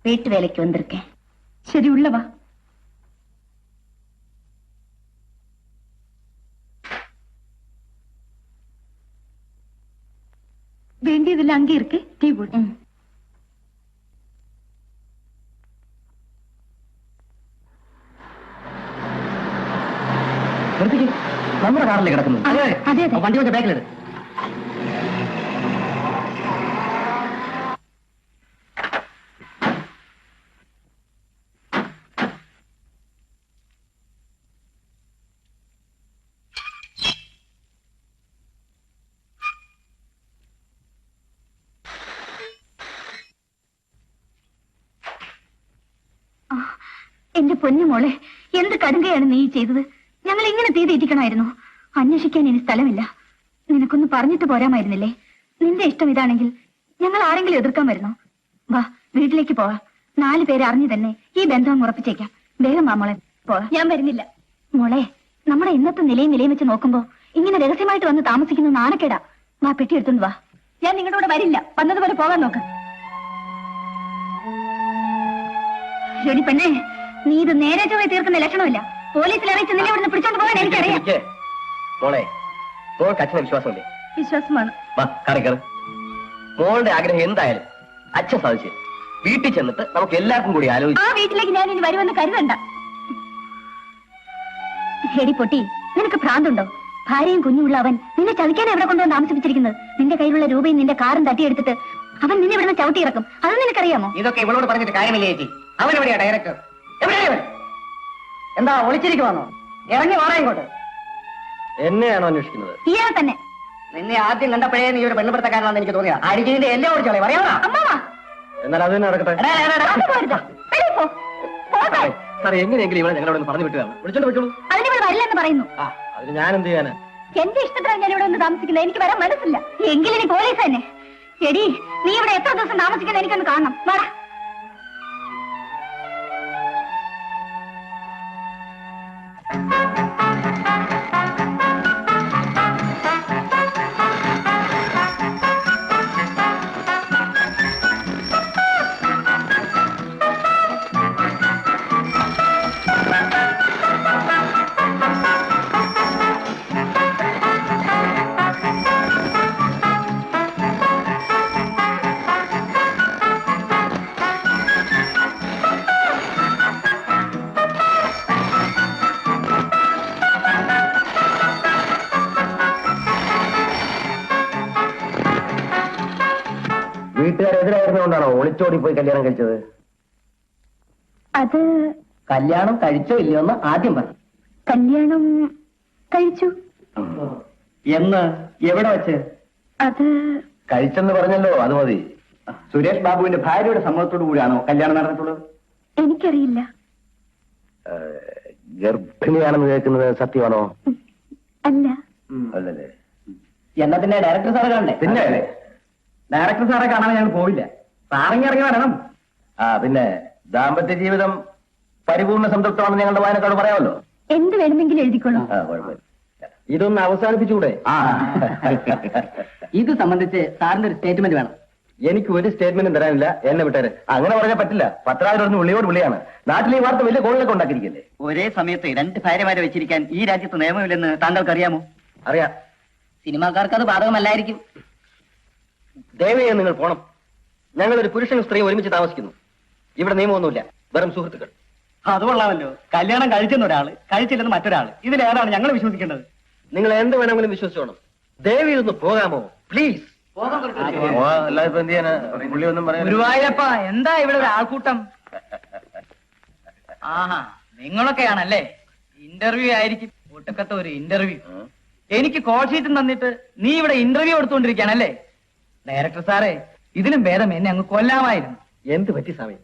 வீட்டு வேலைக்கு வந்திருக்கேன். சரி, உள்ளவா. வேண்டியதில்லை, அங்கே இருக்கு. டீ போடு. നമ്മുടെ കാറിൽ കിടക്കുന്നു. വണ്ടി കൊണ്ട് ബാക്കിലിട്. എന്റെ പൊന്നു മോളെ, എന്ത് കടുങ്കയാണ് നീ ചെയ്തത്? ഞങ്ങൾ ഇങ്ങനെ തീറ്റിക്കണമായിരുന്നു. അന്വേഷിക്കാൻ ഇനി സ്ഥലമില്ല. നിനക്കൊന്ന് പറഞ്ഞിട്ട് പോരാമായിരുന്നില്ലേ? നിന്റെ ഇഷ്ടം ഇതാണെങ്കിൽ ഞങ്ങൾ ആരെങ്കിലും എതിർക്കാൻ വരുന്നോ? വാ, വീട്ടിലേക്ക് പോവാ. 4 പേര് അറിഞ്ഞു തന്നെ ഈ ബന്ധം ഉറപ്പിച്ചേക്കാം. വേഗം വാ മോളെ, പോവാ. ഞാൻ വരുന്നില്ല മോളെ. നമ്മുടെ ഇന്നത്തെ നിലയും വെച്ച് നോക്കുമ്പോ ഇങ്ങനെ രഹസ്യമായിട്ട് വന്ന് താമസിക്കുന്ന നാണക്കേടാ. വാ, പെട്ടി എടുത്തോണ്ട് വാ. ഞാൻ നിങ്ങളുടെ കൂടെ വരില്ല. വന്നതുപോലെ പോകാൻ നോക്ക്. ശരി പെണ്ണേ, നീ ഇത് നേരെ ചൊവ്വേ തീർക്കുന്ന ലക്ഷണമില്ല. പോലീസിൽ അറിയിച്ച് നിന്നെ ഇവിടുന്ന് പിടിച്ചോണ്ട് പോകാൻ എനിക്കറിയാം. മോളെ, മോൾക്ക് അച്ഛനെ വിശ്വാസമില്ലേ? വിശ്വാസമാണ്. മോളുടെ ആഗ്രഹം എന്തായാലും അച്ഛൻ സാധിച്ചു. വീട്ടിൽ ചെന്നിട്ട് നമുക്ക് എല്ലാവർക്കും കൂടി ആലോചിച്ച് ആ വീട്ടിലേക്ക് ഞാൻ ഇനി വരുമെന്ന് കരുതണ്ട. ഹെടി പൊട്ടി, നിനക്ക് ഭ്രാന്തുണ്ടോ? ഭാര്യയും കുഞ്ഞുമുള്ള അവൻ നിന്നെ ചതിക്കാൻ എവിടെ കൊണ്ടുവന്ന് താമസിപ്പിച്ചിരിക്കുന്നത്? നിന്റെ കയ്യിലുള്ള രൂപയും നിന്റെ കാറും തട്ടിയെടുത്തിട്ട് അവൻ നിന്നെ ഇവിടുന്ന് ചവിട്ടി ഇറക്കും. അത് നിനക്കറിയാമോ? ഇതൊക്കെ ഇവളോട് പറഞ്ഞിട്ട് കാര്യമില്ല ചേച്ചി. അവൻ എവിടെയാ ഡയറക്ടർ? എവിടെയാ? എന്താ ഒളിച്ചിരിക്കുവാണോ? ഇറങ്ങി വാടാ ഇങ്ങോട്ട്. എന്നെയാണോ അന്വേഷിക്കുന്നത്? ഇയാൾ തന്നെ. നിന്നെ ആദ്യം കണ്ടപ്പോഴേ നീ ഒരു പെണ്ണുപിടുത്തക്കാരനാണെന്ന് എനിക്ക് തോന്നിയാ. അടിക്കുന്നതിന്റെ എല്ലാം ഓടിച്ചോളെ പറയാമോ? എന്നാൽ അത് തന്നെ നടക്കട്ടെ. സാർ, എങ്ങനെയെങ്കിലും ഇവിടെ ഞങ്ങളോട് പറഞ്ഞു വിട്ടുകയാണ്. വിളിച്ചോണ്ട് പറ്റുള്ളൂ. അതിനിവിടെ വരില്ലെന്ന് പറയുന്നു. അതിന് ഞാൻ എന്ത് ചെയ്യാനാ? എന്റെ ഇഷ്ടത്തിലാണ് ഞാൻ ഇവിടെ ഒന്ന് താമസിക്കുന്നത്. എനിക്ക് വരാൻ മനസ്സില്ല. എങ്കിലും നീ പോലീസ് തന്നെ. എടി, നീ ഇവിടെ എത്ര ദിവസം താമസിക്കുന്നത് എനിക്കൊന്ന് കാണണം. വാടാ. വീട്ടുകാരെതിരായിരുന്നുകൊണ്ടാണോ ഒളിച്ചോടി പോയി കല്യാണം കഴിച്ചത്? അത് കല്യാണം കഴിച്ചോ ഇല്ലയോ എന്ന് ആദ്യം പറഞ്ഞു. കല്യാണം കഴിച്ചു. എന്ന്? എവിടെ വെച്ച്? അത് കഴിച്ചെന്ന് പറഞ്ഞല്ലോ, അത് മതി. സുരേഷ് ബാബുവിന്റെ ഭാര്യയുടെ സമ്മതത്തോടു കൂടിയാണോ കല്യാണം നടന്നിട്ടുള്ളത്? എനിക്കറിയില്ല. ഗർഭിണിയാണെന്ന് കേൾക്കുന്നത് സത്യമാണോ? അല്ല. അല്ലല്ലേ? എന്നാ പിന്നെ ഡയറക്ടർ സാറെ കാണണ്ടേ? പിന്നെ ഡയറക്ടർ സാറെ കാണാൻ ഞങ്ങൾ പോവില്ല. സാറിങ്ങി ഇറങ്ങി വരണം. പിന്നെ ദാമ്പത്യ ജീവിതം പരിപൂർണ്ണ സംതൃപ്തമാണെന്ന് ഞങ്ങളുടെ വായനക്കാരോട് പറയാമല്ലോ. എന്ത് വേണമെങ്കിലും എഴുതിക്കൊള്ളൂ. ഇതൊന്ന് അവസാനിപ്പിച്ചുകൂടെ? ഇത് സംബന്ധിച്ച് സാറിന്റെ ഒരു സ്റ്റേറ്റ്മെന്റ് വേണം. എനിക്ക് ഒരു സ്റ്റേറ്റ്മെന്റും തരാനില്ല. എന്നെ വിട്ടേര്. അങ്ങനെ പറഞ്ഞാൽ പറ്റില്ല. പത്രാവിലൊന്ന് വിളിയോട് വിളിയാണ്. നാട്ടിൽ ഈ വാർത്ത വലിയ കോളിലൊക്കെ ഉണ്ടാക്കിയിരിക്കല്ലേ. ഒരേ സമയത്ത് 2 ഭാര്യമാരെ വെച്ചിരിക്കാൻ ഈ രാജ്യത്ത് നിയമമില്ലെന്ന് താങ്കൾക്ക് അറിയാമോ? അറിയാം. സിനിമാക്കാർക്ക് അത് ബാധകമല്ലായിരിക്കും. ദയവായി നിങ്ങൾ പോണം. ഞങ്ങളൊരു പുരുഷനും സ്ത്രീയും ഒരുമിച്ച് താമസിക്കുന്നു. ഇവിടെ നിയമമൊന്നുമില്ല. വെറും സുഹൃത്തുക്കൾ. അത് കൊള്ളാമല്ലോ. കല്യാണം കഴിച്ചെന്ന് ഒരാള്, കഴിച്ചില്ലെന്ന് മറ്റൊരാള്. ഇതിലേതാണ് ഞങ്ങൾ വിശ്വസിക്കേണ്ടത്? നിങ്ങൾ എന്ത് വേണമെങ്കിലും വിശ്വസിച്ചോണം. ദയവായി ഒന്ന് പോകാമോ പ്ലീസ്? ഗുരുവായൂരപ്പ, എന്താ ഇവിടെ ഒരു ആൾക്കൂട്ടം? ആഹാ, നിങ്ങളൊക്കെയാണല്ലേ. ഇന്റർവ്യൂ ആയിരിക്കും. ഒട്ടക്കത്തെ ഒരു ഇന്റർവ്യൂ. എനിക്ക് കോൾ ഷീറ്റും തന്നിട്ട് നീ ഇവിടെ ഇന്റർവ്യൂ എടുത്തുകൊണ്ടിരിക്കുകയാണല്ലേ? ഡയറക്ടർ സാറേ, ഇതിലും ഭേദം എന്നെ അങ്ങ് കൊല്ലാമായിരുന്നു. എന്ത് പറ്റി സ്വാമി?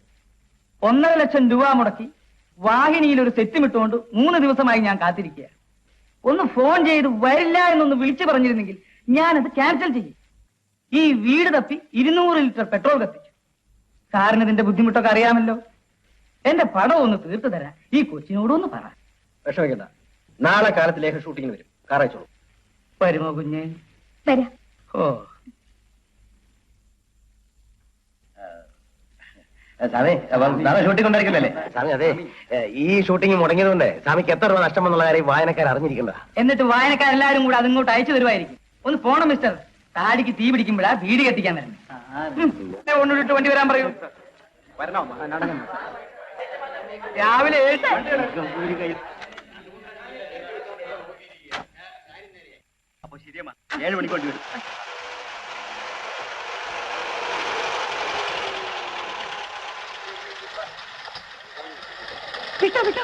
1.5 ലക്ഷം രൂപ മുടക്കി വാഹിനിയിൽ ഒരു സെറ്റും ഇട്ടുകൊണ്ട് 3 ദിവസമായി ഞാൻ കാത്തിരിക്കുക. ഒന്ന് ഫോൺ ചെയ്ത് വരില്ല എന്നൊന്ന് വിളിച്ചു പറഞ്ഞിരുന്നെങ്കിൽ ഞാനത് ക്യാൻസൽ ചെയ്യും. ഈ വീട് തപ്പി 200 ലിറ്റർ പെട്രോൾ കത്തിച്ചു. സാറിന് ഇതിന്റെ ബുദ്ധിമുട്ടൊക്കെ അറിയാമല്ലോ. എന്റെ പടം ഒന്ന് തീർത്തു തരാൻ ഈ കൊച്ചിനോടൊന്ന് പറ. വിഷമിക്കണ്ട. നാളെ കാലത്ത് ലേഖ ഷൂട്ടിങ്ങിന് വരും. കാറയച്ചോളൂ. വരുമോ കുഞ്ഞ്? വരാം. ഓ, സ്വാമി അപ്പം നാളെ ഷൂട്ടിംഗ് ഉണ്ടായിരിക്കില്ലല്ലേ സ്വാമി? അതെ, ഈ ഷൂട്ടിംഗ് മുടങ്ങിയതുകൊണ്ട് സ്വാമിക്ക് എത്ര രൂപ നഷ്ടമെന്നുള്ള കാര്യം വായനക്കാർ അറിഞ്ഞിരിക്കണ്ട. എന്നിട്ട് വായനക്കാരെല്ലാരും കൂടെ അതിങ്ങോട്ട് അയച്ചു തരുമായിരിക്കും. ഒന്ന് പോണം മിസ്റ്റർ, താടിക്ക് തീ പിടിക്കുമ്പോഴാ വീട് കത്തിക്കാൻ വരുന്നത്. കൊണ്ടുവിട്ട് വണ്ടി വരാൻ പറയൂ. രാവിലെ 7 മണിക്ക് വണ്ടി വരും. വിട്ടോ വിട്ടോ.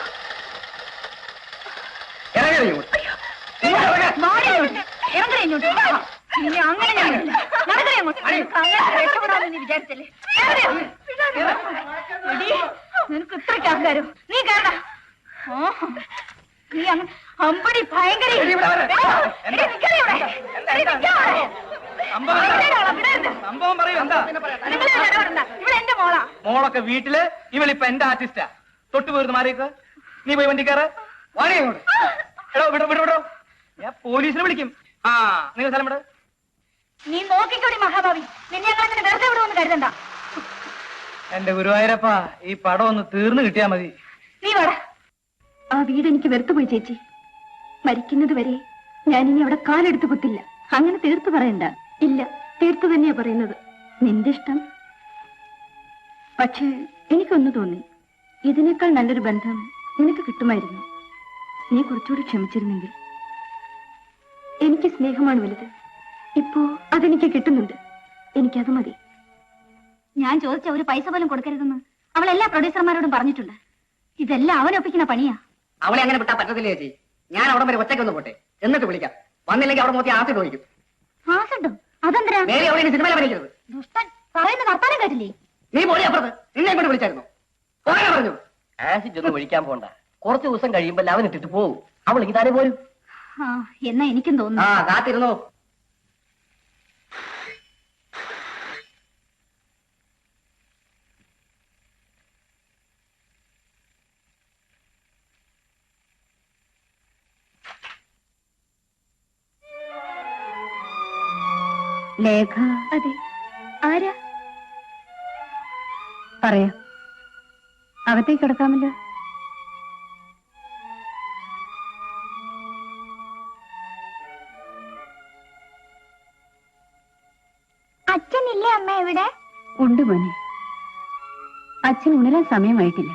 ഇറങ്ങണേ ഇങ്ങോട്ട്. ഇനി അങ്ങനെ ഞാൻ വിടില്ല. നടക്കണേ അങ്ങോട്ട്. അങ്ങനെ രക്ഷപ്പെടാമെന്ന് നീ വിചാരിച്ചല്ലേ? എടീ, നിനക്ക് ഇത്രയ്ക്ക് അഹങ്കാരം. നീ കേറടാ. നീ അങ്ങ് അമ്പടി ഭയങ്കര. സംഭവം പറയൂ. എന്താ ഇവിടെ എന്റെ മോളാ. മോളൊക്കെ വീട്ടില്, ഇവളിപ്പൊ എന്റെ ആർട്ടിസ്റ്റാ. തൊട്ടു പോയിരുന്നു മാറിയേക്ക്. നീ പോയി വണ്ടി കയറ്. വാടി അങ്ങോട്ട്. എടോ വിടോ വിടോ വിടോ, ഞാൻ പോലീസിനെ വിളിക്കും. ആ, നിങ്ങൾ സ്ഥലം വിട്. നീ നോക്കിക്കോടി മഹാഭാവി. നിന്നെ ഞങ്ങൾ അങ്ങനെ വെറുതെ വിടുമെന്ന് കരുതണ്ട. എന്റെ ഗുരുവായൂരപ്പ, ഈ പടം ഒന്ന് തീർന്നു കിട്ടിയാ മതി. നീ വേടാ. ആ വീട് എനിക്ക് വെറുത്തുപോയി ചേച്ചി. മരിക്കുന്നത് വരെ ഞാനിനി അവിടെ കാലെടുത്ത് കുത്തില്ല. അങ്ങനെ തീർത്തു പറയണ്ട. ഇല്ല, തീർത്തു തന്നെയാ പറയുന്നത്. നിന്റെ ഇഷ്ടം. പക്ഷേ എനിക്കൊന്നു തോന്നി, ഇതിനേക്കാൾ നല്ലൊരു ബന്ധം നിനക്ക് കിട്ടുമായിരുന്നു. നീ കുറച്ചുകൂടി ക്ഷമിച്ചിരുന്നെങ്കിൽ. എനിക്ക് സ്നേഹമാണ് വലുത്. ഇപ്പോ അതെനിക്ക് കിട്ടുന്നുണ്ട്. എനിക്കത് മതി. ഞാൻ ചോദിച്ച ഒരു പൈസ പോലും കൊടുക്കരുതെന്ന് അവൾ എല്ലാ പ്രൊഡ്യൂസർമാരോടും പറഞ്ഞിട്ടുണ്ട്. ഇതെല്ലാം അവനൊപ്പിക്കുന്ന പണിയാ. അവളെ അങ്ങനെ വിട്ടാ പറ്റത്തില്ല ചേച്ചി. ഞാൻ അവിടെ വരെ ഒറ്റയ്ക്കൊന്ന് പോട്ടെ, എന്നിട്ട് വിളിക്കാം. വന്നില്ലെങ്കിൽ അവിടെ നോക്കി ആസിഡ് ഒഴിക്കും. ആസിഡും അതെന്തിനാ? മേരി അവിടെ സിനിമയിൽ അഭിനയിക്കരുത്. ദുഷ്ടൻ പറയുന്ന വർത്താനം കേട്ടില്ലേ? നീ പോയി അപ്പുറത്ത്. നിന്നെ ഇങ്ങോട്ട് വിളിച്ചായിരുന്നു. പോകാൻ പറഞ്ഞു. ആസിഡ് ഒന്നും ഒഴിക്കാൻ പോണ്ട. കുറച്ച് ദിവസം കഴിയുമ്പോൾ അവൻ ഇട്ടിട്ട് പോവും. അവൾ ഇതാരെ പോരും. എന്നാ എനിക്കും ആ, തോന്നുന്നു. കാത്തിരുന്നോ. ലേഖ. അതെ. ആരാ? പറയാം. അകത്തേക്ക് കിടക്കാമല്ലോ. അച്ഛനില്ലേ അമ്മ എവിടെ? ഉണ്ട് മോനെ. അച്ഛൻ ഉണരാൻ സമയമായിട്ടില്ല.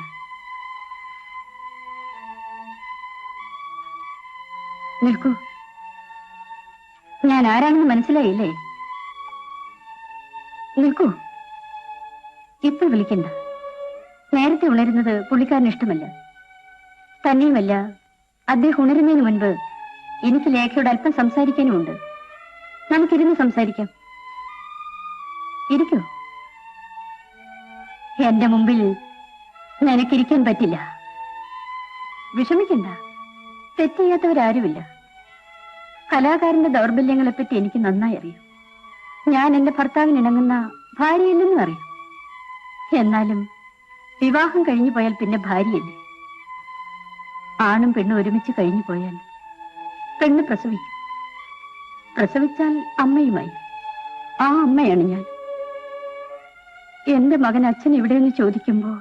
നിൽക്കൂ. ഞാൻ ആരാണെന്ന് മനസ്സിലായില്ലേ? നിൽക്കൂ. ഇപ്പൊ വിളിക്കണ്ട. നേരത്തെ ഉണരുന്നത് പുള്ളിക്കാരന് ഇഷ്ടമല്ല. തന്നെയുമല്ല, അദ്ദേഹം ഉണരുന്നതിന് മുൻപ് എനിക്ക് ലേഖയോട് അല്പം സംസാരിക്കാനുമുണ്ട്. നമുക്കിരുന്ന് സംസാരിക്കാം. ഇരിക്കൂ. എന്റെ മുമ്പിൽ നിനക്കിരിക്കാൻ പറ്റില്ല. വിഷമിക്കണ്ട. തെറ്റ് ചെയ്യാത്തവരാരുമില്ല. കലാകാരന്റെ ദൗർബല്യങ്ങളെപ്പറ്റി എനിക്ക് നന്നായി അറിയാം. ഞാൻ എന്റെ ഭർത്താവിന് ഇണങ്ങുന്ന ഭാര്യയില്ലെന്നും അറിയാം. എന്നാലും വിവാഹം കഴിഞ്ഞു പോയാൽ പിന്നെ ഭാര്യയല്ലേ. ആണും പെണ്ണും ഒരുമിച്ച് കഴിഞ്ഞു പോയാൽ പെണ്ണ് പ്രസവിക്കും. പ്രസവിച്ചാൽ അമ്മയുമായി. ആ അമ്മയാണ് ഞാൻ. എന്റെ മകൻ അച്ഛൻ എവിടെയെന്ന് ചോദിക്കുമ്പോ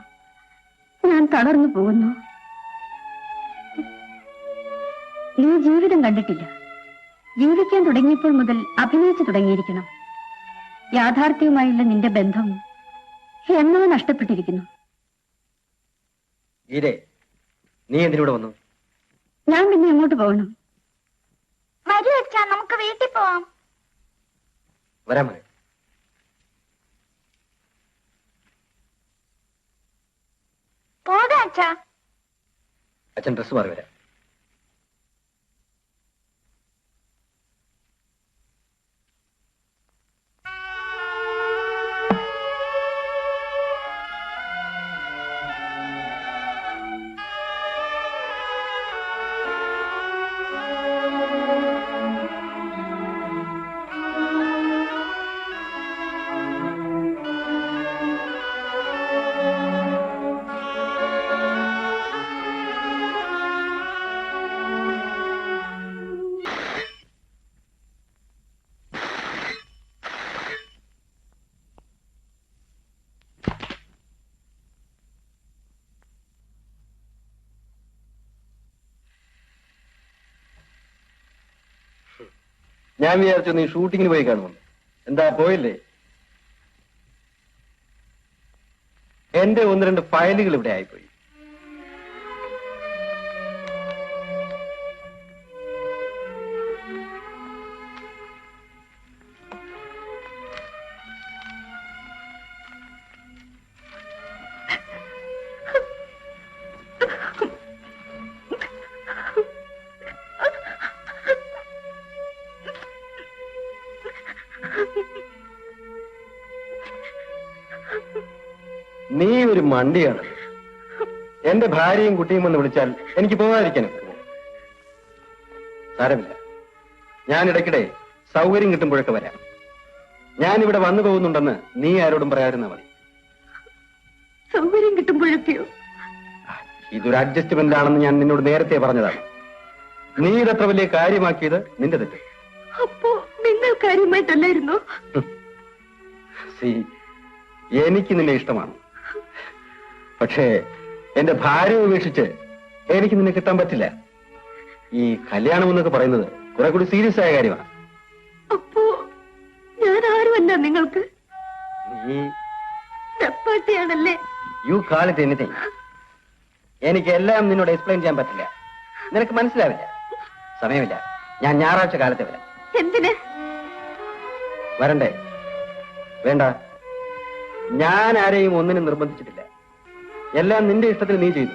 ഞാൻ തളർന്നു പോകുന്നു. നീ ജീവിതം കണ്ടിട്ടില്ല. ജീവിക്കാൻ തുടങ്ങിയപ്പോൾ മുതൽ അഭിനയിച്ചു തുടങ്ങിയിരിക്കണം. യാഥാർത്ഥ്യവുമായുള്ള നിന്റെ ബന്ധം എന്നോ നഷ്ടപ്പെട്ടിരിക്കുന്നു. ഗീരേ, നീ എന്തിനൂടെ വന്നു? ഞാൻ പിന്നെ എങ്ങോട്ട് പോകണം? വരൂ അച്ഛാ, നമുക്ക് വീട്ടിൽ പോവാം. വരാൻ മോനെ. പോകാം അച്ഛാ. അച്ഛൻ ഡ്രസ് മാറി വരാം. ഞാൻ വിചാരിച്ചു നീ ഷൂട്ടിങ്ങിന് പോയി കാണുമെന്ന്. എന്താ പോയില്ലേ? എന്റെ 1-2 ഫയലുകൾ ഇവിടെ ആയിപ്പോയി. നീ ഒരു മണ്ടിയാണ്. എന്റെ ഭാര്യയും കുട്ടിയും എന്ന് വിളിച്ചാൽ എനിക്ക് പോകാതിരിക്കാൻ ഒക്കുമോ? സാരമില്ല, ഞാൻ ഇടയ്ക്കിടെ സൗകര്യം കിട്ടുമ്പോഴൊക്കെ വരാം. ഞാൻ ഇവിടെ വന്നു പോകുന്നുണ്ടെന്ന് നീ ആരോടും പറയാതിരുന്നാ മതി. സൗകര്യം കിട്ടുമ്പോഴൊക്കെയോ? ഇതൊരു അഡ്ജസ്റ്റ്മെന്റ് ആണെന്ന് ഞാൻ നിന്നോട് നേരത്തെ പറഞ്ഞതാണ്. നീ ഇതത്ര വലിയ കാര്യമാക്കിയത് നിന്റെ തെറ്റ്. അപ്പോ നിങ്ങൾ കാര്യമായിട്ടല്ലായിരുന്നോ? എനിക്ക് നിന്നെ ഇഷ്ടമാണ്. പക്ഷേ എന്റെ ഭാര്യ ഉപേക്ഷിച്ച് എനിക്ക് നിന്നെ കിട്ടാൻ പറ്റില്ല. ഈ കല്യാണം എന്നൊക്കെ പറയുന്നത് കുറെ കൂടി സീരിയസ് ആയ കാര്യമാണ്. അപ്പോ ഞാൻ ആരുമല്ല നിങ്ങൾക്ക്? നീ ചപ്പാത്തിയാണല്ലേ? You call it anything. എനിക്ക് എല്ലാം നിന്നോട് എക്സ്പ്ലെയിൻ ചെയ്യാൻ പറ്റില്ല. നിനക്ക് മനസ്സിലാവില്ല. സമയമില്ല. ഞാൻ ഞായറാഴ്ച കാലത്തെ വരാം. എന്തിന് വരണ്ടേ? വേണ്ട. ഞാൻ ആരെയും ഒന്നിനും നിർബന്ധിച്ചിട്ടില്ല. എല്ലാം നിന്റെ ഇഷ്ടത്തിൽ നീ ചെയ്തു.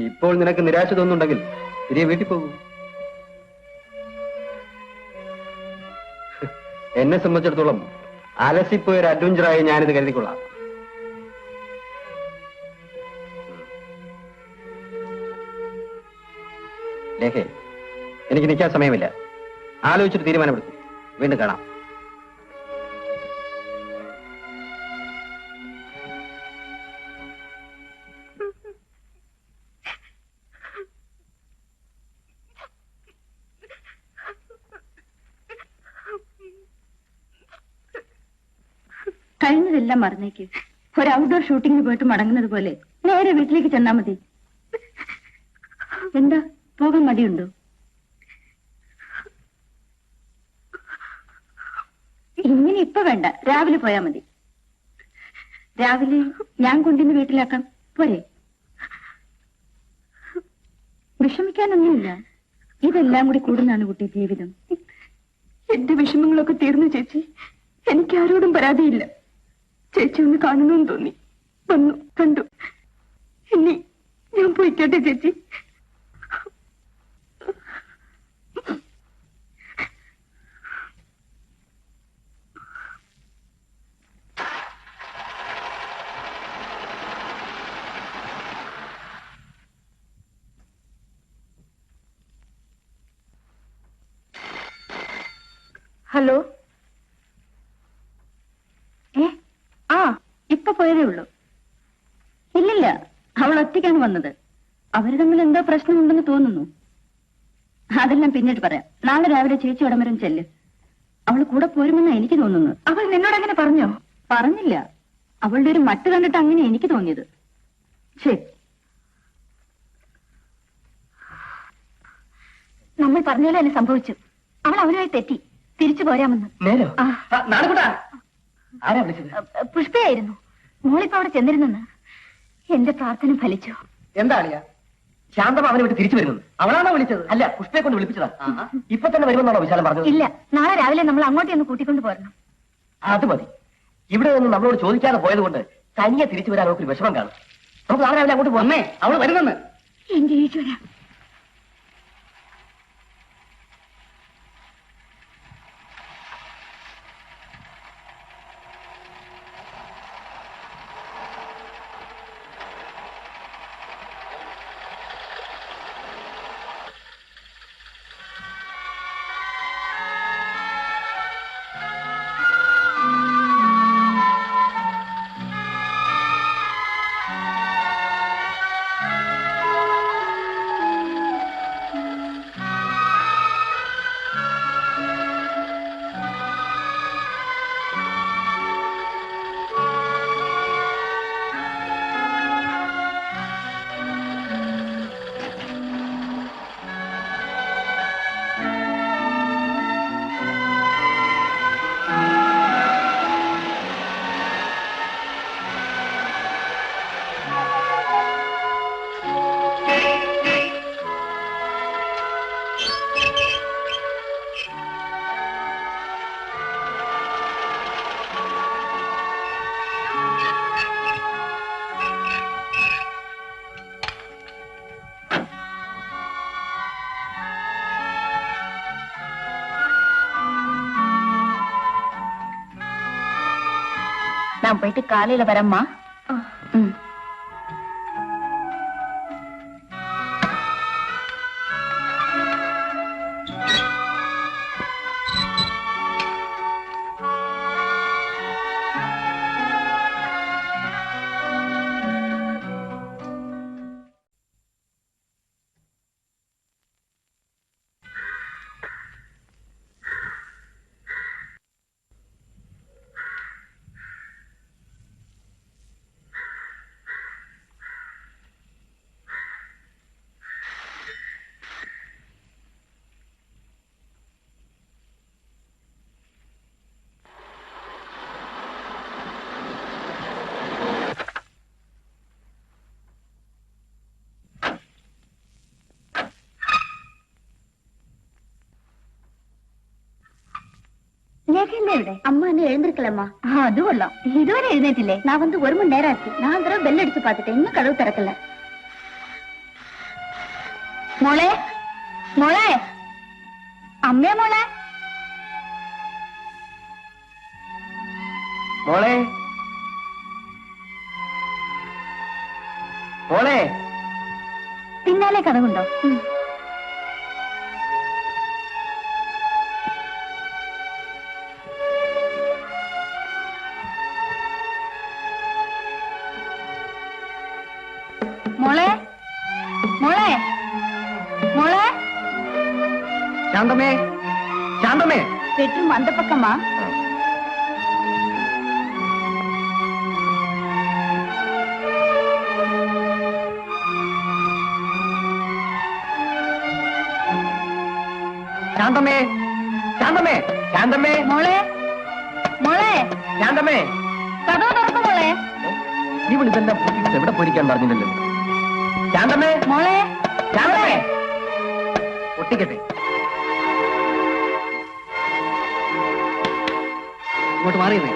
ഇപ്പോൾ നിനക്ക് നിരാശ തോന്നുന്നുണ്ടെങ്കിൽ തിരികെ വീട്ടിൽ പോകൂ. എന്നെ സംബന്ധിച്ചിടത്തോളം അലസിപ്പോയ ഒരു അഡ്വഞ്ചറായി ഞാനിത് കരുതിക്കൊള്ളാം. ലേഖേ, എനിക്ക് നിൽക്കാൻ സമയമില്ല. ആലോചിച്ചിട്ട് തീരുമാനമെടുക്കും. വീണ്ടും കാണാം. കഴിഞ്ഞതെല്ലാം മറന്നേക്ക്. ഒരു ഔട്ട്ഡോർ ഷൂട്ടിങ്ങിന് പോയിട്ട് മടങ്ങുന്നത് പോലെ നേരെ വീട്ടിലേക്ക് ചെന്നാ മതി. എന്താ, പോകാൻ മടിയുണ്ടോ? ഇങ്ങനെ ഇപ്പൊ വേണ്ട, രാവിലെ പോയാ മതി. രാവിലെ ഞാൻ കൊണ്ടിന്ന് വീട്ടിലാക്കാം, പോരെ? വിഷമിക്കാനൊന്നുമില്ല. ഇതെല്ലാം കൂടി കൂടുന്നാണ് കുട്ടി ജീവിതം. എന്റെ വിഷമങ്ങളൊക്കെ തീർന്നു ചേച്ചി. എനിക്ക് ആരോടും പരാതിയില്ല. ചേച്ചി ഒന്ന് കാണണമെന്ന് തോന്നി, വന്നു, കണ്ടു. ഇനി ഞാൻ പോയിക്കോട്ടെ ചേച്ചി. ഹലോ. ഇപ്പൊ പോയതേ ഉള്ളൂ. ഇല്ലില്ല, അവൾ ഒറ്റയ്ക്കാണ് വന്നത്. അവര് തമ്മിൽ എന്തോ പ്രശ്നമുണ്ടെന്ന് തോന്നുന്നു. അതെല്ലാം പിന്നീട് പറയാം. നാളെ രാവിലെ ചേച്ചി ഉടമരം ചെല്ല്. അവൾ കൂടെ പോരുമെന്നാ എനിക്ക് തോന്നുന്നു. അവൾ നിന്നോട് അങ്ങനെ പറഞ്ഞോ? പറഞ്ഞില്ല. അവളുടെ ഒരു മട്ട് കണ്ടിട്ട് അങ്ങനെ എനിക്ക് തോന്നിയത്. ശരി. നമ്മൾ പറഞ്ഞ പോലെ തന്നെ സംഭവിച്ചു. അവൾ അവനുമായി തെറ്റി. തിരിച്ചു പോരാമെന്ന്. നേരോ? ആ. നാടുകൂട്ടാ, ആരാ വിളിച്ചത്? പുഷ്പയായിരുന്നു. മോളിപ്പോ അവിടെ ചെന്നിരുന്നെന്ന്. എന്റെ പ്രാർത്ഥന ഫലിച്ചു. എന്താ അളിയ? ശാന്തം അവനെ വിട്ട് തിരിച്ചു വരുന്നത് അവളാണോ വിളിച്ചത്? അല്ല, പുഷ്പയെ കൊണ്ട് വിളിപ്പിച്ചതാ. ഇപ്പൊ തന്നെ വരുമെന്നാണോ വിശാലം പറഞ്ഞത്? ഇല്ല, നാളെ രാവിലെ നമ്മൾ അങ്ങോട്ടേ ഒന്ന് കൂട്ടിക്കൊണ്ട് പോരണം. അത് മതി. ഇവിടെ നിന്ന് നമ്മളോട് ചോദിക്കാതെ പോയത് കൊണ്ട് തനിയെ തിരിച്ചു വരാൻ അവർക്ക് വിഷമം കാണും. നമുക്ക് നാളെ രാവിലെ അങ്ങോട്ട് പോന്നേ. അവള് വരുന്നെന്ന്. എന്റെ ഈശ്വര. நான் போயிட்டு காலையில வரேம்மா. ம். அம்மா என்ன எழுந்திருக்கலம்மா. அது கொள்ளலாம். இதுவரை எழுதிட்டில்லே. நான் வந்து 1 மணி நேரம் ஆச்சு. 4 தடவை பெல் அடிச்சு பார்த்துட்டேன். இன்னும் கதவு திறக்கல. மோளே மோளே அம்மே மோளே മോളെ മോളെ പിന്നാലെ കഥകുണ്ടോ? മോളെ മോളെ മോളെ ശാന്തമേ ശാന്തമേ பெட்ரூம் அந்த பக்கமா? ശാന്തമേ ശാന്തമേ ശാന്തമേ മോളെ മോളെ ശാന്തമേ കഥവ് തുറക്കും മോളെ. ഇവൾ ഇതെല്ലാം പൊട്ടിച്ച് എവിടെ പൊരിക്കാൻ പറഞ്ഞില്ലല്ലോ. ശാന്തമേ മോളെ ശാന്തമേ പൊട്ടിക്കട്ടെ. ഇങ്ങോട്ട് മാറിയേ.